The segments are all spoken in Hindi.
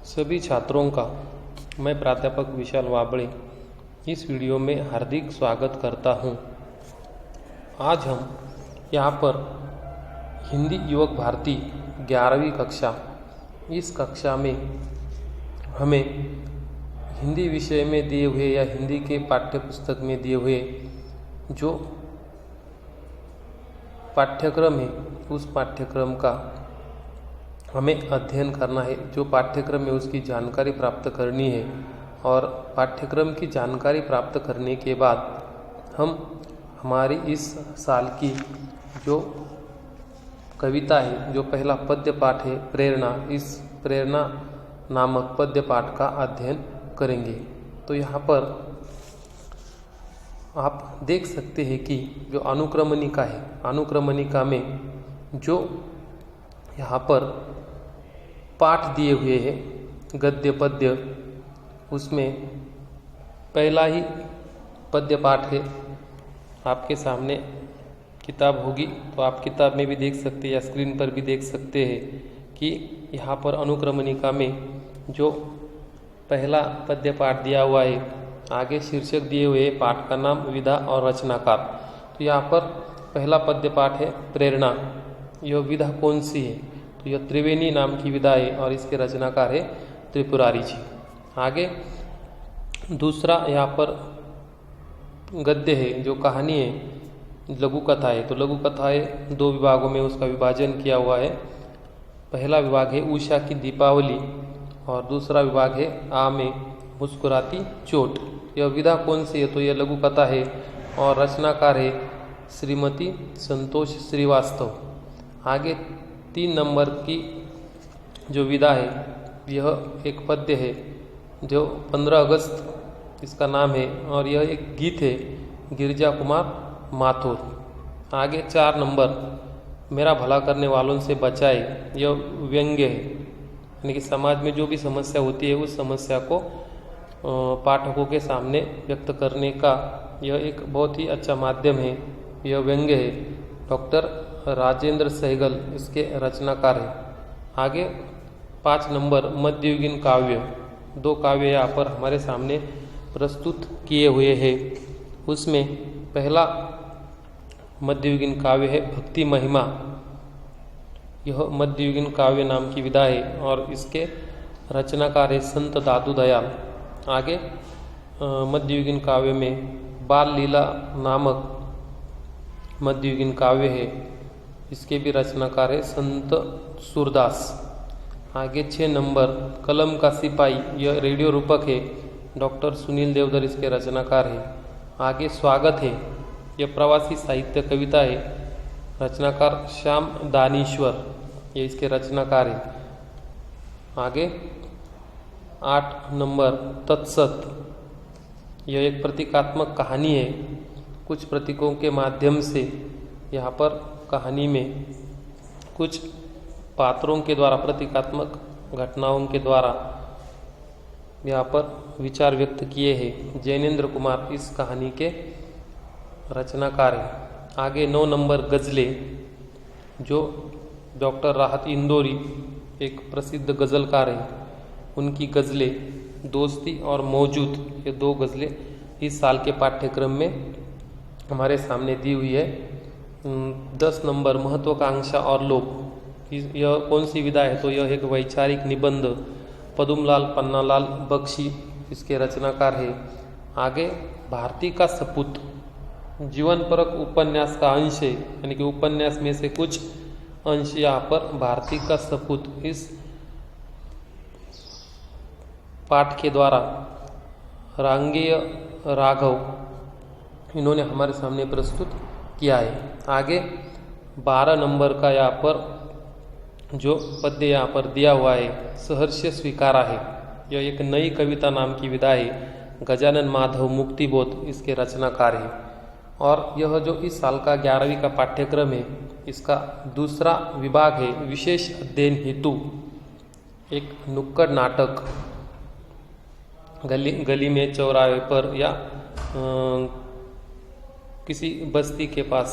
सभी छात्रों का मैं प्राध्यापक विशाल वाबड़े इस वीडियो में हार्दिक स्वागत करता हूं। आज हम यहाँ पर हिंदी युवक भारती 11वीं कक्षा, इस कक्षा में हमें हिंदी विषय में दिए हुए या हिंदी के पाठ्य पुस्तक में दिए हुए जो पाठ्यक्रम है उस पाठ्यक्रम का हमें अध्ययन करना है। जो पाठ्यक्रम है उसकी जानकारी प्राप्त करनी है और पाठ्यक्रम की जानकारी प्राप्त करने के बाद हम हमारी इस साल की जो कविता है, जो पहला पद्य पाठ है प्रेरणा, इस प्रेरणा नामक पद्य पाठ का अध्ययन करेंगे। तो यहाँ पर आप देख सकते हैं कि जो अनुक्रमणिका है, अनुक्रमणिका में जो यहाँ पर पाठ दिए हुए हैं गद्य पद्य, उसमें पहला ही पद्य पाठ है। आपके सामने किताब होगी तो आप किताब में भी देख सकते हैं या स्क्रीन पर भी देख सकते हैं कि यहाँ पर अनुक्रमणिका में जो पहला पद्य पाठ दिया हुआ है, आगे शीर्षक दिए हुए हैं, पाठ का नाम, विधा और रचनाकार। तो यहाँ पर पहला पद्य पाठ है प्रेरणा। यह विधा कौन सी है? तो यह त्रिवेणी नाम की विधा है और इसके रचनाकार है त्रिपुरारी जी। आगे दूसरा यहाँ पर गद्य है, जो कहानी है, लघु कथा है। तो लघु कथा है, दो विभागों में उसका विभाजन किया हुआ है। पहला विभाग है उषा की दीपावली और दूसरा विभाग है आ में मुस्कुराती चोट। यह विधा कौन सी है? तो यह लघु कथा है और रचनाकार है श्रीमती संतोष श्रीवास्तव। आगे 3 नंबर की जो विधा है, यह एक पद्य है जो 15 अगस्त इसका नाम है और यह एक गीत है गिरिजा कुमार माथुर। आगे 4 नंबर मेरा भला करने वालों से बचाए, यह व्यंग्य है, यानी कि समाज में जो भी समस्या होती है उस समस्या को पाठकों के सामने व्यक्त करने का यह एक बहुत ही अच्छा माध्यम है। यह व्यंग्य है, डॉक्टर राजेंद्र सहगल इसके रचनाकार है। आगे 5 नंबर मध्ययुगीन काव्य, 2 काव्य यहाँ पर हमारे सामने प्रस्तुत किए हुए हैं। उसमें पहला मध्ययुगीन काव्य है भक्ति महिमा। यह मध्ययुगीन काव्य नाम की विधा है और इसके रचनाकार है संत दादू दयाल। आगे मध्ययुगीन काव्य में बाल लीला नामक मध्ययुगीन काव्य है, इसके भी रचनाकार है संत सूरदास। आगे 6 नंबर कलम का सिपाही, यह रेडियो रूपक है, डॉक्टर सुनील देवधर इसके रचनाकार है। आगे स्वागत है, यह प्रवासी साहित्य कविता है, रचनाकार श्याम दानीश्वर, ये इसके रचनाकार है। आगे 8 नंबर तत्सत, यह एक प्रतीकात्मक कहानी है। कुछ प्रतीकों के माध्यम से यहाँ पर कहानी में कुछ पात्रों के द्वारा, प्रतीकात्मक घटनाओं के द्वारा यहाँ पर विचार व्यक्त किए हैं। जैनेन्द्र कुमार इस कहानी के रचनाकार है। आगे 9 नंबर गज़लें, जो डॉक्टर राहत इंदौरी एक प्रसिद्ध गज़लकार है, उनकी गज़लें दोस्ती और मौजूद, ये 2 गज़लें इस साल के पाठ्यक्रम में हमारे सामने दी हुई है। 10 नंबर महत्वाकांक्षा और लोभ, यह कौन सी विधा है? तो यह एक वैचारिक निबंध, पदुमलाल पन्नालाल बख्शी इसके रचनाकार है। आगे भारती का सपूत, जीवन परक उपन्यास का अंश है, यानी कि उपन्यास में से कुछ अंश यहाँ पर भारती का सपूत इस पाठ के द्वारा रांगेय राघव इन्होंने हमारे सामने प्रस्तुत किया है। आगे 12 नंबर का यहाँ पर जो पद्य यहाँ पर दिया हुआ है सहर्ष स्वीकारा है, यह एक नई कविता नाम की विधा है, गजानन माधव मुक्तिबोध इसके रचनाकार है। और यह जो इस साल का 11वीं का पाठ्यक्रम है, इसका दूसरा विभाग है विशेष अध्ययन हेतु एक नुक्कड़ नाटक, गली में, चौराहे पर या किसी बस्ती के पास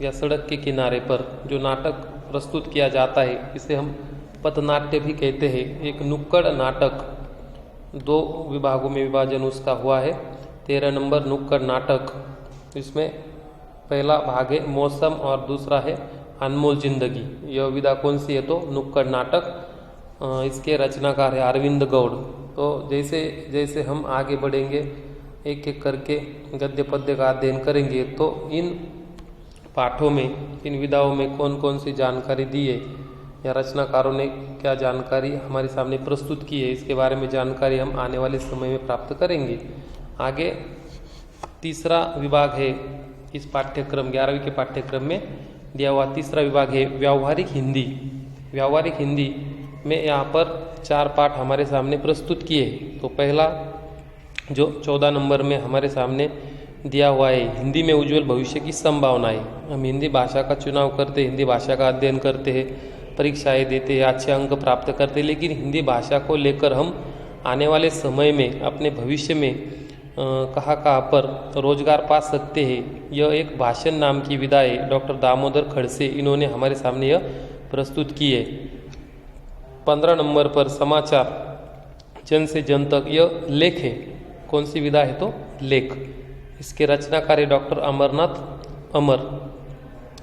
या सड़क के किनारे पर जो नाटक प्रस्तुत किया जाता है, इसे हम पथनाट्य भी कहते हैं। एक नुक्कड़ नाटक, 2 विभागों में विभाजन उसका हुआ है। 13 नंबर नुक्कड़ नाटक, इसमें पहला भाग है मौसम और दूसरा है अनमोल जिंदगी। यह विधा कौन सी है? तो नुक्कड़ नाटक। इसके रचनाकार है अरविंद गौड़। तो जैसे जैसे हम आगे बढ़ेंगे, एक एक करके गद्य पद्य का अध्ययन करेंगे, तो इन पाठों में, इन विधाओं में कौन कौन सी जानकारी दी है या रचनाकारों ने क्या जानकारी हमारे सामने प्रस्तुत की है, इसके बारे में जानकारी हम आने वाले समय में प्राप्त करेंगे। आगे तीसरा विभाग है इस पाठ्यक्रम 11वीं के पाठ्यक्रम में दिया हुआ तीसरा विभाग है व्यावहारिक हिंदी। व्यावहारिक हिंदी में यहाँ पर 4 पाठ हमारे सामने प्रस्तुत किए। तो पहला जो 14 नंबर में हमारे सामने दिया हुआ है, हिंदी में उज्जवल भविष्य की संभावनाएं। हम हिंदी भाषा का चुनाव करते, हिंदी भाषा का अध्ययन करते हैं, परीक्षाएं देते हैं, अच्छे अंक प्राप्त करते, लेकिन हिंदी भाषा को लेकर हम आने वाले समय में अपने भविष्य में कहाँ पर रोजगार पा सकते हैं, यह एक भाषण नाम की विधा है। डॉक्टर दामोदर खड़से, इन्होंने हमारे सामने यह प्रस्तुत की है। 15 नंबर पर समाचार जन से जन तक, यह लेख है। कौन सी विधा है? तो लेख। इसके रचनाकार है डॉक्टर अमरनाथ अमर।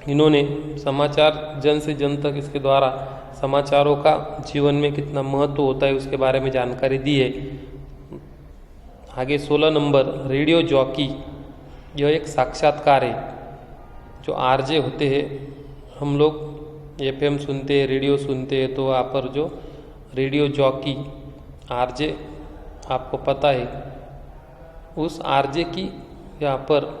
इन्होंने समाचार जन से जन तक, इसके द्वारा समाचारों का जीवन में कितना महत्व होता है उसके बारे में जानकारी दी है। आगे 16 नंबर रेडियो जॉकी, यह एक साक्षात्कार है। जो आरजे होते हैं, हम लोग एफएम सुनते हैं, रेडियो सुनते हैं, तो वहाँ पर जो रेडियो जॉकी आरजे आपको पता है, उस आरजे की यहाँ पर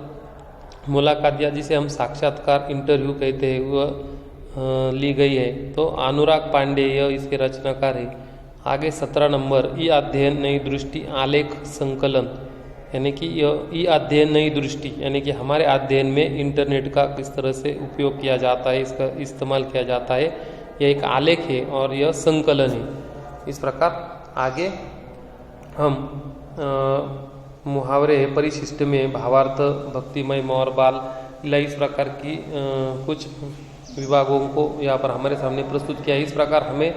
मुलाकात या जिसे हम साक्षात्कार इंटरव्यू कहते हैं, वह ली गई है। तो अनुराग पांडे यह इसके रचनाकार है। आगे 17 नंबर ई अध्ययन नई दृष्टि आलेख संकलन, यानी कि यह ई अध्ययन नई दृष्टि, यानी कि हमारे अध्ययन में इंटरनेट का किस तरह से उपयोग किया जाता है, इसका इस्तेमाल किया जाता है, यह एक आलेख है और यह संकलन है। इस प्रकार आगे हम मुहावरे है, परिशिष्ट में भावार्थ, भक्तिमय, मोर बाल, इस प्रकार की कुछ विभागों को यहाँ पर हमारे सामने प्रस्तुत किया है। इस प्रकार हमें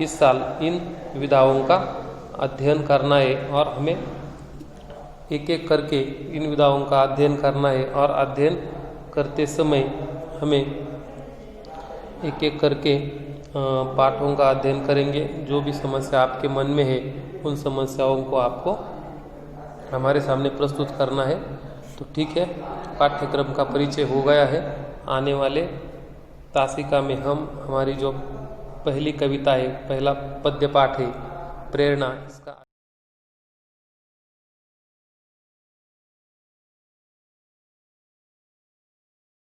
इस साल इन विधाओं का अध्ययन करना है और हमें एक एक करके इन विधाओं का अध्ययन करना है और अध्ययन करते समय हमें एक एक करके पाठों का अध्ययन करेंगे। जो भी समस्या आपके मन में है, उन समस्याओं को आपको हमारे सामने प्रस्तुत करना है। तो ठीक है, पाठ्यक्रम का परिचय हो गया है। आने वाले तासिका में हम हमारी जो पहली कविता है, पहला पद्य पाठ है प्रेरणा, इसका